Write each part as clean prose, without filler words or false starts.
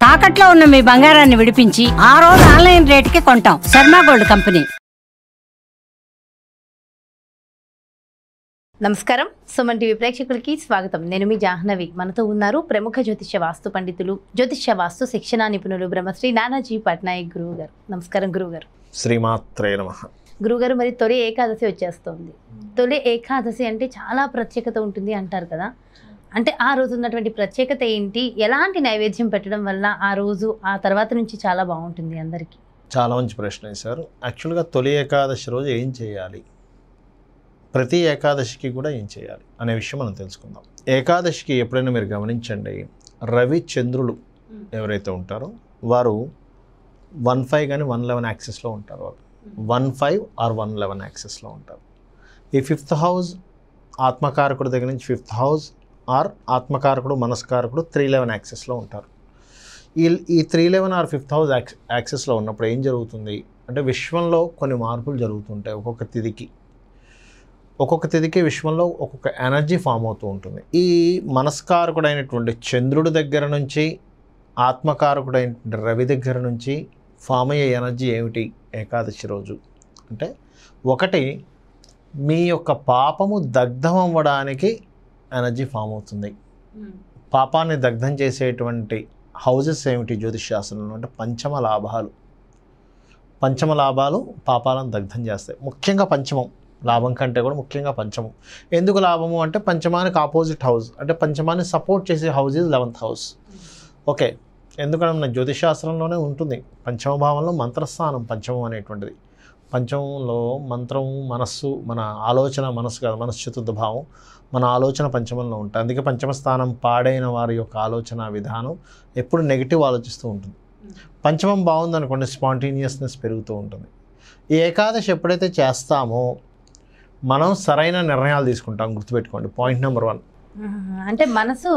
తాకట్లో ఉన్న మీ బంగారాన్ని విడిపించి ఆ రోజు ఆన్లైన్ రేటుకి కొంటాం. Sharma gold company. నమస్కారం, సుమన్ టీవీ ప్రేక్షకులకి స్వాగతం. నేను మీ జాహ్నవి. మనతో ఉన్నారు ప్రముఖ జ్యోతిష్య వాస్తు పండితులు, జ్యోతిష్య వాస్తు శిక్షణ నిపుణులు బ్రహ్మశ్రీ నానాజీ పట్నాయక్ గురువు గారు. నమస్కారం గురువుగారు. శ్రీమాత్రే నమః. గురువుగారు, మరి తొలి ఏకాదశి వచ్చేస్తుంది. తొలి ఏకాదశి అంటే చాలా ప్రత్యేకత ఉంటుంది అంటారు కదా, అంటే ఆ రోజు ఉన్నటువంటి ప్రత్యేకత ఏంటి? ఎలాంటి నైవేద్యం పెట్టడం వల్ల ఆ రోజు ఆ తర్వాత నుంచి చాలా బాగుంటుంది అందరికీ? చాలా మంచి ప్రశ్న వేశారు. యాక్చువల్గా తొలి ఏకాదశి రోజు ఏం చేయాలి, ప్రతి ఏకాదశికి కూడా ఏం చేయాలి అనే విషయం మనం తెలుసుకుందాం. ఏకాదశికి ఎప్పుడైనా మీరు గమనించండి, రవి చంద్రులు ఎవరైతే ఉంటారో వారు 1-5 కానీ 1-11 యాక్సెస్లో ఉంటారు. వాళ్ళు 1-5 ఆర్ 1-11 యాక్సెస్లో ఉంటారు. ఈ 5th హౌస్ ఆత్మకారకుడు దగ్గర నుంచి 5th హౌస్ ఆర్ ఆత్మకారకుడు మనస్కారకుడు 3-11 యాక్సెస్లో ఉంటారు. ఈ 3-11 ఆర్ 5th హౌస్ యాక్సెస్లో ఉన్నప్పుడు ఏం జరుగుతుంది అంటే, విశ్వంలో కొన్ని మార్పులు జరుగుతుంటాయి. ఒక్కొక్క తిథికి విశ్వంలో ఒక్కొక్క ఎనర్జీ ఫామ్ అవుతూ ఉంటుంది. ఈ మనస్కారకుడైనటువంటి చంద్రుడి దగ్గర నుంచి ఆత్మకారకుడైనటువంటి రవి దగ్గర నుంచి ఫామ్ అయ్యే ఎనర్జీ ఏమిటి ఏకాదశి రోజు అంటే, ఒకటి మీ యొక్క పాపము దగ్ధం అవ్వడానికి ఎనర్జీ ఫామ్ అవుతుంది. పాపాన్ని దగ్ధం చేసేటువంటి హౌజెస్ ఏమిటి జ్యోతిష్శాస్త్రంలో అంటే, పంచమ లాభాలు పాపాలను దగ్ధం చేస్తాయి. ముఖ్యంగా పంచమం, లాభం కంటే కూడా ముఖ్యంగా పంచమం. ఎందుకు లాభము అంటే, పంచమానికి ఆపోజిట్ హౌస్ అంటే పంచమాన్ని సపోర్ట్ చేసే house is 11th house. Okay, ఎందుకంటే మన జ్యోతిషాస్త్రంలోనే ఉంటుంది పంచమ భావంలో మంత్రస్థానం పంచమం అనేటువంటిది. పంచమంలో మంత్రం మనస్సు, మన ఆలోచన మనస్సు కాదు, మనస్సు చతుర్థ భావం, మన ఆలోచన పంచమంలో ఉంటుంది. అందుకే పంచమ స్థానం పాడైన వారి యొక్క ఆలోచన విధానం ఎప్పుడు నెగిటివ్ ఆలోచిస్తూ ఉంటుంది. పంచమం బాగుందనుకోండి, స్పాంటేనియస్నెస్ పెరుగుతూ ఉంటుంది. ఈ ఏకాదశి ఎప్పుడైతే చేస్తామో మనం సరైన నిర్ణయాలు తీసుకుంటాం. గుర్తుపెట్టుకోండి, పాయింట్ నెంబర్ 1. అంటే మనసు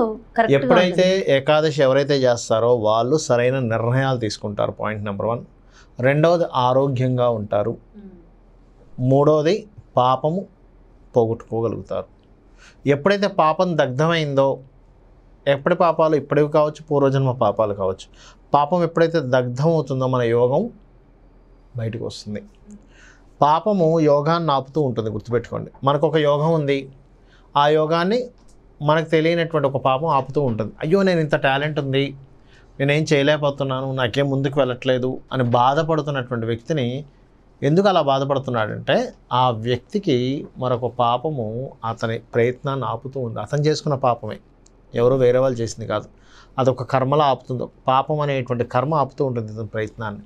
ఎప్పుడైతే ఏకాదశి ఎవరైతే చేస్తారో వాళ్ళు సరైన నిర్ణయాలు తీసుకుంటారు. Point number 1. రెండవది ఆరోగ్యంగా ఉంటారు. మూడవది పాపము పోగొట్టుకోగలుగుతారు. ఎప్పుడైతే పాపం దగ్ధమైందో, ఎప్పటి పాపాలు ఇప్పటివి కావచ్చు, పూర్వజన్మ పాపాలు కావచ్చు, పాపం ఎప్పుడైతే దగ్ధం అవుతుందో మన యోగం బయటకు వస్తుంది. పాపము యోగాన్ని ఆపుతూ ఉంటుంది. గుర్తుపెట్టుకోండి, మనకు ఒక యోగం ఉంది, ఆ యోగాన్ని మనకు తెలియనటువంటి ఒక పాపం ఆపుతూ ఉంటుంది. అయ్యో, నేను ఇంత టాలెంట్ ఉంది, నేనేం చేయలేకపోతున్నాను, నాకేం ముందుకు వెళ్ళట్లేదు అని బాధపడుతున్నటువంటి వ్యక్తిని ఎందుకు అలా బాధపడుతున్నాడంటే, ఆ వ్యక్తికి మరొక పాపము అతని ప్రయత్నాన్ని ఆపుతూ ఉంది. అతను చేసుకున్న పాపమే, ఎవరో వేరే వాళ్ళు చేసింది కాదు. అదొక కర్మలా ఆపుతుంది. పాపం అనేటువంటి కర్మ ఆపుతూ ఉంటుంది అతని ప్రయత్నాన్ని.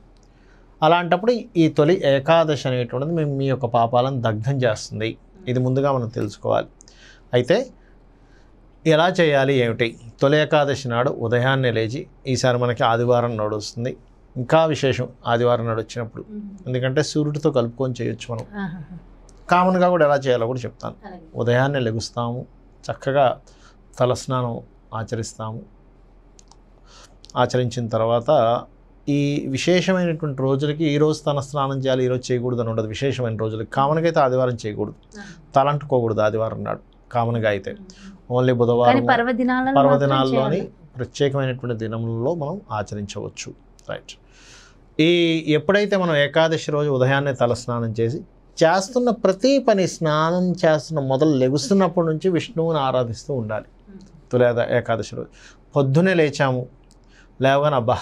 అలాంటప్పుడు ఈ తొలి ఏకాదశి అనేటువంటిది మేము మీ యొక్క పాపాలను దగ్ధం చేస్తుంది. ఇది ముందుగా మనం తెలుసుకోవాలి. అయితే ఎలా చేయాలి ఏమిటి? తొలి ఏకాదశి నాడు ఉదయాన్నే లేచి, ఈసారి మనకి ఆదివారం నాడు వస్తుంది, ఇంకా విశేషం ఆదివారం నాడు వచ్చినప్పుడు, ఎందుకంటే సూర్యుడితో కలుపుకొని చేయొచ్చు మనం. కామన్గా కూడా ఎలా చేయాలో కూడా చెప్తాను. ఉదయాన్నే లెగుస్తాము, చక్కగా తలస్నానం ఆచరిస్తాము. ఆచరించిన తర్వాత ఈ విశేషమైనటువంటి రోజులకి ఈరోజు తన స్నానం చేయాలి, ఈరోజు చేయకూడదు అని ఉండదు. విశేషమైన రోజులకి కామన్గా అయితే ఆదివారం చేయకూడదు, తలంటుకోకూడదు ఆదివారం నాడు. కామన్గా అయితే ఓన్లీ బుధవారం పర్వదినాల్లోని ప్రత్యేకమైనటువంటి దినములలో మనం ఆచరించవచ్చు. రైట్. ఎప్పుడైతే మనం ఏకాదశి రోజు ఉదయాన్నే తలస్నానం చేసి చేస్తున్న ప్రతి పని, స్నానం చేస్తున్న మొదలు లెగుస్తున్నప్పటి నుంచి విష్ణువుని ఆరాధిస్తూ ఉండాలి. తొలి ఏకాదశి రోజు పొద్దునే లేచాము, లేవగానే అబ్బా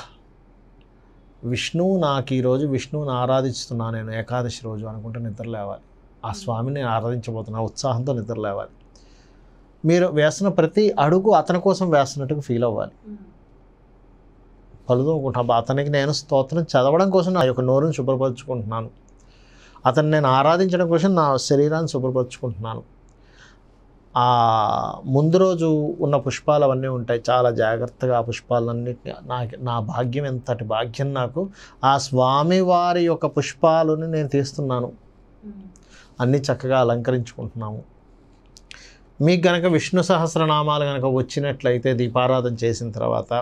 విష్ణువు నాకు ఈరోజు విష్ణువుని ఆరాధిస్తున్నాను నేను ఏకాదశి రోజు అనుకుంటే నిద్ర లేవాలి. ఆ స్వామిని నేను ఆరాధించబోతున్నా ఉత్సాహంతో నిద్ర లేవాలి. మీరు వేస్తున్న ప్రతి అడుగు అతని కోసం వేస్తున్నట్టుగా ఫీల్ అవ్వాలి. పలుదుకుంటా అతనికి నేను స్తోత్రం చదవడం కోసం నా యొక్క నోరుని శుభ్రపరచుకుంటున్నాను, అతన్ని నేను ఆరాధించడం కోసం నా శరీరాన్ని శుభ్రపరచుకుంటున్నాను. ఆ ముందు రోజు ఉన్న పుష్పాలు అవన్నీ ఉంటాయి, చాలా జాగ్రత్తగా ఆ పుష్పాలన్నింటినీ, నా భాగ్యం ఎంతటి భాగ్యం నాకు, ఆ స్వామివారి యొక్క పుష్పాలను నేను తీస్తున్నాను, అన్నీ చక్కగా అలంకరించుకుంటున్నాము. మీకు గనక విష్ణు సహస్రనామాలు కనుక వచ్చినట్లయితే దీపారాధన చేసిన తర్వాత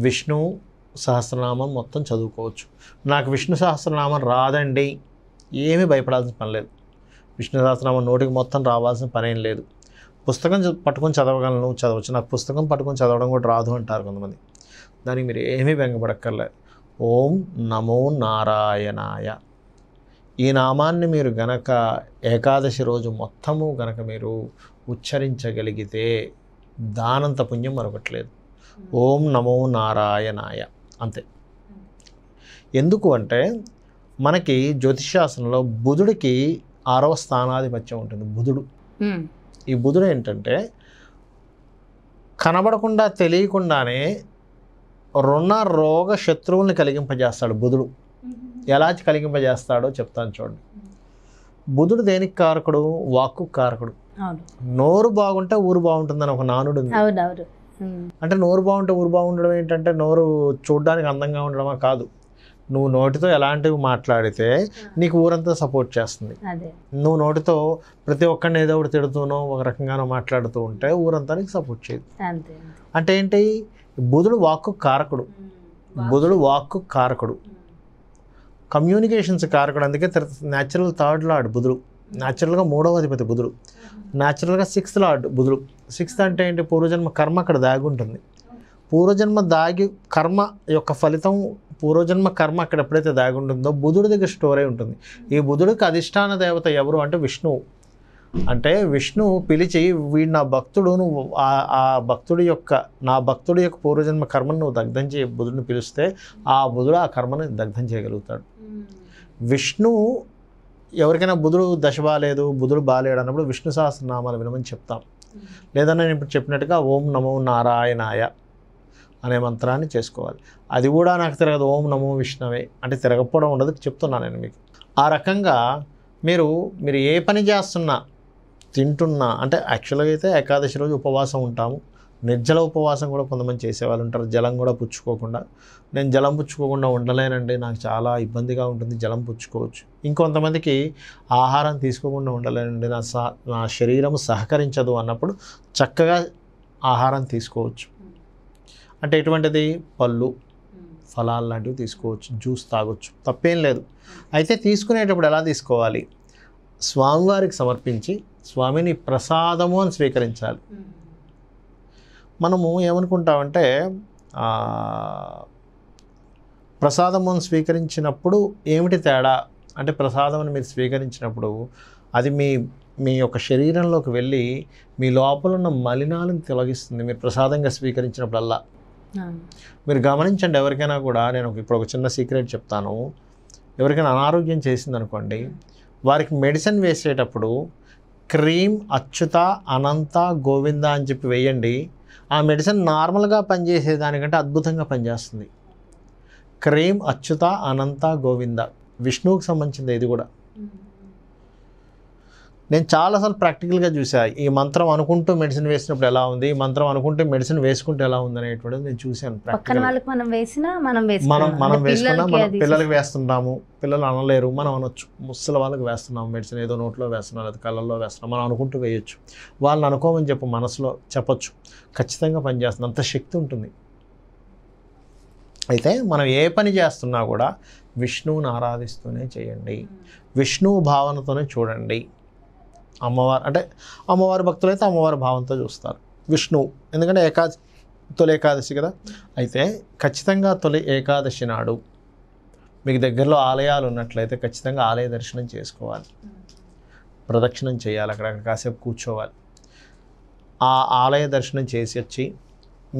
విష్ణు సహస్రనామం మొత్తం చదువుకోవచ్చు. నాకు విష్ణు సహస్రనామం రాదండి, ఏమీ భయపడాల్సిన పని లేదు. విష్ణు సహస్రనామం నోటికి మొత్తం రావాల్సిన పనేం లేదు. పుస్తకం పట్టుకొని చదవగలను, చదవచ్చు. నాకు పుస్తకం పట్టుకొని చదవడం కూడా రాదు అంటారు కొంతమంది. దానికి మీరు ఏమీ బెంగపడక్కర్లేదు. ఓం నమో నారాయణాయ ఈ నామాన్ని మీరు గనక ఏకాదశి రోజు మొత్తము గనక మీరు ఉచ్చరించగలిగితే దానంత పుణ్యం మరొకట్లేదు. ఓం నమో నారాయణాయ అంతే. ఎందుకు అంటే మనకి జ్యోతిష్శాస్త్రంలో బుధుడికి 6వ స్థానాధిపత్యం ఉంటుంది. బుధుడు, ఈ బుధుడు ఏంటంటే కనబడకుండా తెలియకుండానే రుణ రోగ శత్రువుల్ని కలిగింపజేస్తాడు బుధుడు. ఎలా కలిగింపజేస్తాడో చెప్తాను చూడండి. బుధుడు దేనికి కారకుడు? వాక్కు కారకుడు. నోరు బాగుంటే ఊరు బాగుంటుందని ఒక నానుడు ఉంది. అంటే నోరు బాగుంటే ఊరు బాగుండడం ఏంటంటే నోరు చూడడానికి అందంగా ఉండడమా? కాదు. నువ్వు నోటితో ఎలాంటివి మాట్లాడితే నీకు ఊరంతా సపోర్ట్ చేస్తుంది. నువ్వు నోటితో ప్రతి ఒక్కరిని ఏదో ఒకటి తిడుతూనో ఒక రకంగానో మాట్లాడుతూ ఉంటే ఊరంతా నీకు సపోర్ట్ చేయదు. అంటే ఏంటి? బుధుడు వాక్కు కారకుడు. బుధుడు వాక్కు కారకుడు, కమ్యూనికేషన్స్ కారకుడు. అందుకే న్యాచురల్ 3rd లార్డ్ బుధుడు, న్యాచురల్గా 3వ అధిపతి బుధుడు, న్యాచురల్గా 6th లార్డ్ బుధుడు. 6th అంటే ఏంటి? పూర్వజన్మ కర్మ అక్కడ దాగి ఉంటుంది. పూర్వజన్మ కర్మ యొక్క ఫలితం, పూర్వజన్మ కర్మ అక్కడ ఎప్పుడైతే దాగి ఉంటుందో బుధుడి దగ్గర స్టోర్ అయి ఉంటుంది. ఈ బుధుడికి అధిష్టాన దేవత ఎవరు అంటే విష్ణువు. అంటే విష్ణువు పిలిచి వీడు నా భక్తుడు, నువ్వు ఆ భక్తుడి యొక్క నా భక్తుడి యొక్క పూర్వజన్మ కర్మను నువ్వు దగ్ధం చేయ బుధుడిని పిలిస్తే ఆ బుధుడు ఆ కర్మను దగ్ధం చేయగలుగుతాడు. విష్ణువు ఎవరికైనా బుధుడు దశ బాలేదు, బుధుడు బాలేడు అన్నప్పుడు విష్ణు సహస్రనామాలు వినమని చెప్తాం. లేదా నేను ఇప్పుడు చెప్పినట్టుగా ఓం నమో నారాయణాయ అనే మంత్రాన్ని చేసుకోవాలి. అది కూడా నాకు తిరగదు. ఓం నమో విష్ణవే అంటే తిరగకపోవడం ఉండదు, చెప్తున్నాను నేను మీకు. ఆ రకంగా మీరు ఏ పని చేస్తున్నా, తింటున్నా, అంటే యాక్చువల్గా అయితే ఏకాదశి రోజు ఉపవాసం ఉంటాము. నిర్జల ఉపవాసం కూడా కొంతమంది చేసేవాళ్ళు ఉంటారు, జలం కూడా పుచ్చుకోకుండా. నేను జలం పుచ్చుకోకుండా ఉండలేనండి, నాకు చాలా ఇబ్బందిగా ఉంటుంది, జలం పుచ్చుకోవచ్చు. ఇంకొంతమందికి ఆహారం తీసుకోకుండా ఉండలేనండి, నా శరీరం సహకరించదు అన్నప్పుడు చక్కగా ఆహారం తీసుకోవచ్చు. అంటే ఎటువంటిది? పళ్ళు, ఫలాలు లాంటివి తీసుకోవచ్చు, జ్యూస్ తాగొచ్చు, తప్పేం లేదు. అయితే తీసుకునేటప్పుడు ఎలా తీసుకోవాలి? స్వామివారికి సమర్పించి స్వామిని ప్రసాదము అని స్వీకరించాలి. మనము ఏమనుకుంటామంటే ప్రసాదము అని స్వీకరించినప్పుడు ఏమిటి తేడా అంటే, ప్రసాదం అని మీరు స్వీకరించినప్పుడు అది మీ యొక్క శరీరంలోకి వెళ్ళి మీ లోపల ఉన్న మలినాలను తొలగిస్తుంది మీరు ప్రసాదంగా స్వీకరించినప్పుడల్లా. మీరు గమనించండి, ఎవరికైనా కూడా నేను ఇప్పుడు ఒక చిన్న సీక్రెట్ చెప్తాను. ఎవరికైనా అనారోగ్యం చేసిందనుకోండి, వారికి మెడిసిన్ వేసేటప్పుడు క్రీమ్ అచ్యుత అనంత గోవింద అని చెప్పి వేయండి. ఆ మెడిసిన్ నార్మల్గా పనిచేసేదానికంటే అద్భుతంగా పనిచేస్తుంది. క్రీమ్ అచ్యుత అనంత గోవింద విష్ణువుకి సంబంధించింది. ఇది కూడా నేను చాలాసార్లు ప్రాక్టికల్గా చూసాను. ఈ మంత్రం అనుకుంటూ మెడిసిన్ వేసినప్పుడు ఎలా ఉంది, ఈ మంత్రం అనుకుంటే మెడిసిన్ వేసుకుంటే ఎలా ఉంది అనేటువంటిది నేను చూశాను. మనం వేసుకున్నా మనం పిల్లలకి వేస్తుంటాము, పిల్లలు అనలేరు, మనం అనొచ్చు. ముసలి వాళ్ళకి వేస్తున్నాం మెడిసిన్, ఏదో నోట్లో వేస్తున్నాం లేదా కళ్ళల్లో వేస్తున్నాం, మనం అనుకుంటూ వేయొచ్చు. వాళ్ళని అనుకోమని చెప్పి మనసులో చెప్పొచ్చు, ఖచ్చితంగా పనిచేస్తుంది, అంత శక్తి ఉంటుంది. అయితే మనం ఏ పని చేస్తున్నా కూడా విష్ణువుని ఆరాధిస్తూనే చేయండి, విష్ణువు భావనతోనే చూడండి. అమ్మవారు అంటే అమ్మవారి భక్తులు అయితే అమ్మవారి భావంతో చూస్తారు విష్ణువు, ఎందుకంటే తొలి ఏకాదశి కదా. అయితే ఖచ్చితంగా తొలి ఏకాదశి నాడు మీకు దగ్గరలో ఆలయాలు ఉన్నట్లయితే ఖచ్చితంగా ఆలయ దర్శనం చేసుకోవాలి, ప్రదక్షిణం చేయాలి, అక్కడ కాసేపు కూర్చోవాలి. ఆ ఆలయ దర్శనం చేసి వచ్చి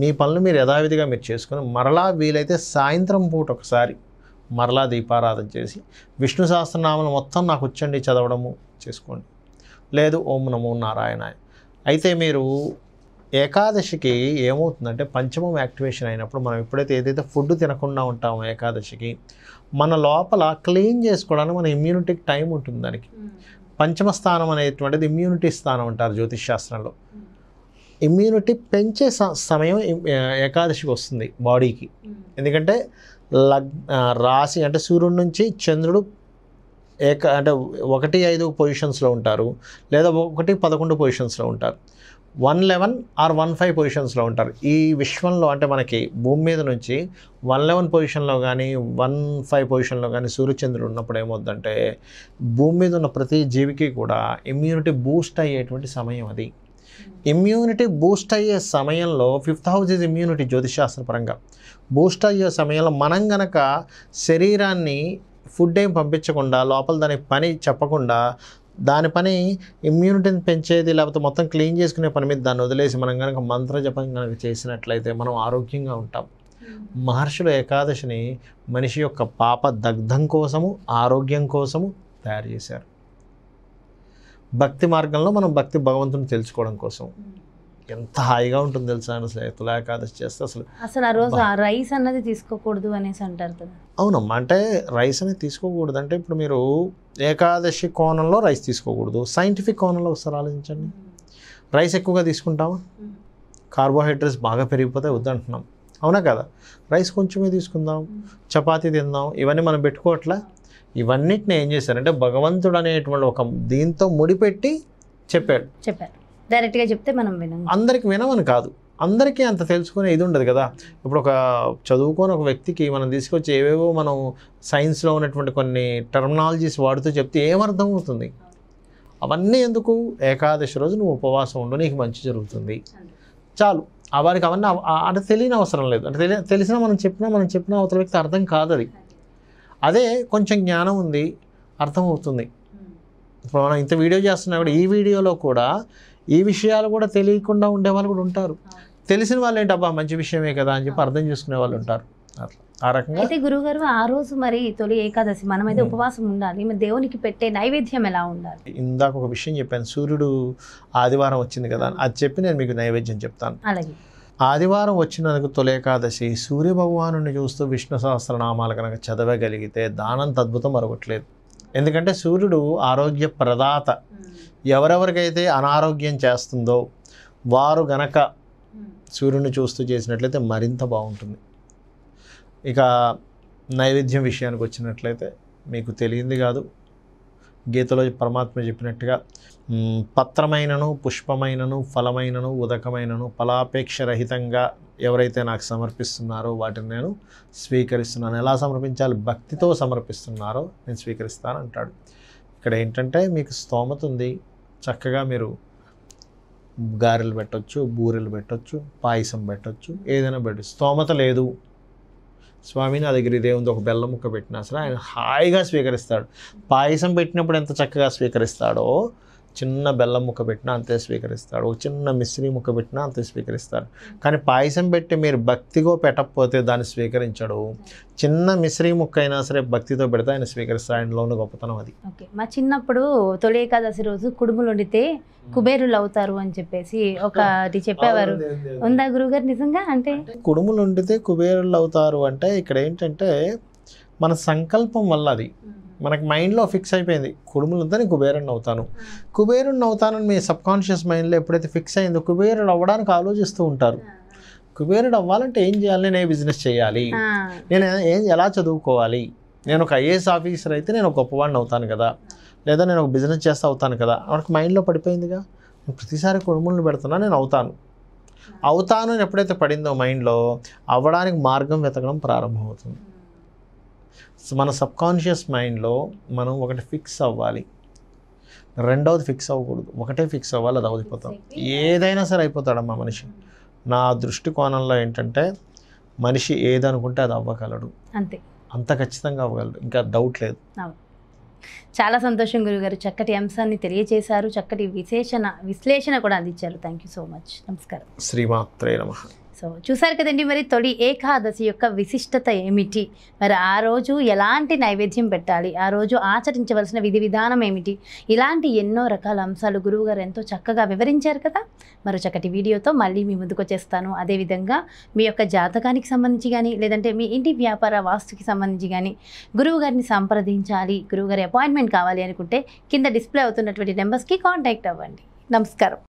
మీ పనులు మీరు యథావిధిగా మీరు చేసుకొని మరలా వీలైతే సాయంత్రం పూట ఒకసారి మరలా దీపారాధన చేసి విష్ణు సహస్రనామాలు మొత్తం నాకు వచ్చండి చదవడము చేసుకోండి. లేదు ఓం నమో నారాయణాయ. అయితే మీరు ఏకాదశికి ఏమవుతుందంటే పంచమం యాక్టివేషన్ అయినప్పుడు మనం ఎప్పుడైతే ఏదైతే ఫుడ్ తినకుండా ఉంటామో ఏకాదశికి మన లోపల క్లీన్ చేసుకోవడానికి మన ఇమ్యూనిటీకి టైం ఉంటుంది. దానికి పంచమ స్థానం అనేటువంటిది ఇమ్యూనిటీ స్థానం అంటారు జ్యోతిష్ శాస్త్రంలో. ఇమ్యూనిటీ పెంచే సమయం ఏకాదశికి వస్తుంది బాడీకి. ఎందుకంటే రాశి అంటే సూర్యుడి నుంచి చంద్రుడు అంటే 1-5 పొజిషన్స్లో ఉంటారు, లేదా 1-11 పొజిషన్స్లో ఉంటారు, 111 ఆర్ 15 పొజిషన్స్లో ఉంటారు. ఈ విశ్వంలో అంటే మనకి భూమి మీద నుంచి 111 పొజిషన్లో కానీ 15 పొజిషన్లో కానీ సూర్యచంద్రుడు ఉన్నప్పుడు ఏమవుతుందంటే భూమి మీద ఉన్న ప్రతి జీవికి కూడా ఇమ్యూనిటీ బూస్ట్ అయ్యేటువంటి సమయం అది. ఇమ్యూనిటీ బూస్ట్ అయ్యే సమయంలో 5th హౌస్ ఇస్ ఇమ్యూనిటీ జ్యోతిషాస్త్రపరంగా బూస్ట్ అయ్యే సమయంలో మనం గనక శరీరాన్ని ఫుడ్ ఏం పంపించకుండా లోపల దాని పని చెప్పకుండా దాని పని ఇమ్యూనిటీని పెంచేది లేకపోతే మొత్తం క్లీన్ చేసుకునే పని మీద దాన్ని వదిలేసి మనం కనుక మంత్రజపం కనుక చేసినట్లయితే మనం ఆరోగ్యంగా ఉంటాం. మహర్షులు ఏకాదశిని మనిషి యొక్క పాప దగ్ధం కోసము ఆరోగ్యం కోసము తయారు చేశారు. భక్తి మార్గంలో మనం భగవంతుని తెలుసుకోవడం కోసం ఎంత హాయిగా ఉంటుంది తెలుసా అసలు తులా ఏకాదశి చేస్తే అసలు ఆ రోజు ఆ రైస్ అన్నది తీసుకోకూడదు అనేసి అంటారు కదా. అవునమ్మా, అంటే రైస్ అనేది తీసుకోకూడదు అంటే ఇప్పుడు మీరు ఏకాదశి కోణంలో రైస్ తీసుకోకూడదు, సైంటిఫిక్ కోణంలో ఒకసారి ఆలోచించండి. రైస్ ఎక్కువగా తీసుకుంటామా, కార్బోహైడ్రేట్స్ బాగా పెరిగిపోతే వద్దంటున్నాం, అవునా కదా? రైస్ కొంచెమే తీసుకుందాం, చపాతీ తిందాం, ఇవన్నీ మనం పెట్టుకోవట్లా. ఇవన్నిటిని ఏం చేశారంటే భగవంతుడు అనేటువంటి ఒక దీంతో ముడిపెట్టి చెప్పారు. డైరెక్ట్గా చెప్తే మనం అందరికి వినమని కాదు, అందరికీ అంత తెలుసుకునే ఇది ఉండదు కదా. ఇప్పుడు ఒక చదువుకొని ఒక వ్యక్తికి మనం తీసుకొచ్చి ఏవేవో మనం సైన్స్లో ఉన్నటువంటి కొన్ని టర్మినాలజీస్ వాడుతూ చెప్తే ఏమర్థం అవుతుంది? అవన్నీ ఎందుకు? ఏకాదశి రోజు నువ్వు ఉపవాసం ఉండు, నీకు మంచి జరుగుతుంది, చాలు. వారికి అవన్నీ అంటే తెలియని అవసరం లేదు. అంటే తెలిసినా మనం చెప్పినా అవతల వ్యక్తి అర్థం కాదు. అదే కొంచెం జ్ఞానం ఉంది, అర్థమవుతుంది. ఇప్పుడు మనం ఇంత వీడియో చేస్తున్నా కూడా ఈ వీడియోలో కూడా ఈ విషయాలు కూడా తెలియకుండా ఉండేవాళ్ళు కూడా ఉంటారు. తెలిసిన వాళ్ళు ఏంటి, అబ్బా మంచి విషయమే కదా అని చెప్పి అర్థం చేసుకునే వాళ్ళు ఉంటారు. అట్లా ఆ రకంగా. అయితే గురువుగారు ఆ రోజు మరి తొలి ఏకాదశి మనమైతే ఉపవాసం ఉండాలి, మరి దేవునికి పెట్టే నైవేద్యం ఎలా ఉండాలి? ఇందాక ఒక విషయం చెప్పాను, సూర్యుడు ఆదివారం వచ్చింది కదా, అది చెప్పి నేను మీకు నైవేద్యం చెప్తాను. అలాగే ఆదివారం వచ్చినందుకు తొలి ఏకాదశి సూర్య భగవాను చూస్తూ విష్ణు సహస్రనామాలు కనుక చదవగలిగితే దానంత అద్భుతం మరొకట్లేదు. ఎందుకంటే సూర్యుడు ఆరోగ్య ప్రదాత. ఎవరెవరికైతే అనారోగ్యం చేస్తుందో వారు గనక సూర్యుని చూస్తూ చేసినట్లయితే మరింత బాగుంటుంది. ఇక నైవేద్యం విషయానికి వచ్చినట్లయితే మీకు తెలియంది కాదు, గీతలో పరమాత్మ చెప్పినట్టుగా పత్రమైనను పుష్పమైనను ఫలమైనను ఉదకమైనను ఫలాపేక్ష రహితంగా ఎవరైతే నాకు సమర్పిస్తున్నారో వాటిని నేను స్వీకరిస్తున్నాను. ఎలా సమర్పించాలి? భక్తితో సమర్పిస్తున్నారో నేను స్వీకరిస్తాను అంటాడు. ఇక్కడ ఏంటంటే మీకు స్తోమత ఉంది, చక్కగా మీరు గారెలు పెట్టవచ్చు, బూరెలు పెట్టవచ్చు, పాయసం పెట్టవచ్చు, ఏదైనా పెట్టచ్చు. స్తోమత లేదు స్వామి నా దగ్గర ఇదే ఉంది, ఒక బెల్లం ముక్క పెట్టినా సరే ఆయన హాయిగా స్వీకరిస్తాడు. పాయసం పెట్టినప్పుడు ఎంత చక్కగా స్వీకరిస్తాడో చిన్న బెల్లం ముక్క పెట్టినా అంతే స్వీకరిస్తాడు, ఒక చిన్న మిశ్రీ ముక్క పెట్టినా అంతే స్వీకరిస్తాడు. కానీ పాయసం పెట్టి మీరు భక్తిగా పెట్టకపోతే దాన్ని స్వీకరించడు. చిన్న మిశ్రీ ముక్క అయినా సరే భక్తితో పెడితే ఆయన స్వీకరిస్తాడు. ఆయనలోని గొప్పతనం అది. ఓకే, మా చిన్నప్పుడు తొలి ఏకాదశి రోజు కుడుములు వండితే కుబేరులు అవుతారు అని చెప్పేసి ఒకటి చెప్పేవారు, ఉందా గురువుగారు నిజంగా? అంటే కుడుములు వండితే కుబేరులు అవుతారు అంటే ఇక్కడ ఏంటంటే మన సంకల్పం వల్ల అది మనకి మైండ్లో ఫిక్స్ అయిపోయింది, కుడుములు ఉంటే నేను కుబేరుని అవుతాను. కుబేరుని అవుతానని మీ సబ్కాన్షియస్ మైండ్లో ఎప్పుడైతే ఫిక్స్ అయిందో కుబేరుడు అవ్వడానికి ఆలోచిస్తూ ఉంటారు. కుబేరుడు అవ్వాలంటే ఏం చేయాలి, నేను ఏ బిజినెస్ చేయాలి, నేను ఎలా చదువుకోవాలి, నేను ఒక ఐఏఎస్ ఆఫీసర్ అయితే నేను ఒక గొప్పవాడిని అవుతాను కదా, లేదా నేను ఒక బిజినెస్ చేస్తే అవుతాను కదా, మనకు మైండ్లో పడిపోయిందిగా. నేను ప్రతిసారి కుడుములను పెడుతున్నా నేను అవుతాను అని ఎప్పుడైతే పడిందో మైండ్లో, అవ్వడానికి మార్గం వెతకడం ప్రారంభమవుతుంది. మన సబ్కాన్షియస్ మైండ్లో మనం ఒకటి ఫిక్స్ అవ్వాలి, రెండవది ఫిక్స్ అవ్వకూడదు, ఒకటే ఫిక్స్ అవ్వాలి, అది అయిపోతాం. ఏదైనా సరే అయిపోతాడమ్మా మనిషి. నా దృష్టికోణంలో ఏంటంటే మనిషి ఏదనుకుంటే అది అవ్వగలడు, అంతే, అంత ఖచ్చితంగా అవ్వగలడు, ఇంకా డౌట్ లేదు. చాలా సంతోషం గురుగారు, చక్కటి అంశాన్ని తెలియజేశారు, చక్కటి విశ్లేషణ కూడా అందించారు. Thank you so much. నమస్కారం. శ్రీమాత్రే నమః. సో చూసారు కదండి, మరి తొలి ఏకాదశి యొక్క విశిష్టత ఏమిటి, మరి ఆ రోజు ఎలాంటి నైవేద్యం పెట్టాలి, ఆ రోజు ఆచరించవలసిన విధి విధానం ఏమిటి, ఇలాంటి ఎన్నో రకాల అంశాలు గురువుగారు ఎంతో చక్కగా వివరించారు కదా. మరో చక్కటి వీడియోతో మళ్ళీ మీ ముందుకు వచ్చేస్తాను. అదేవిధంగా మీ యొక్క జాతకానికి సంబంధించి కానీ, లేదంటే మీ ఇంటి వ్యాపార వాస్తుకి సంబంధించి కానీ గురువుగారిని సంప్రదించాలి, గురువుగారి అపాయింట్మెంట్ కావాలి అనుకుంటే కింద డిస్ప్లే అవుతున్నటువంటి నెంబర్స్కి కాంటాక్ట్ అవ్వండి. నమస్కారం.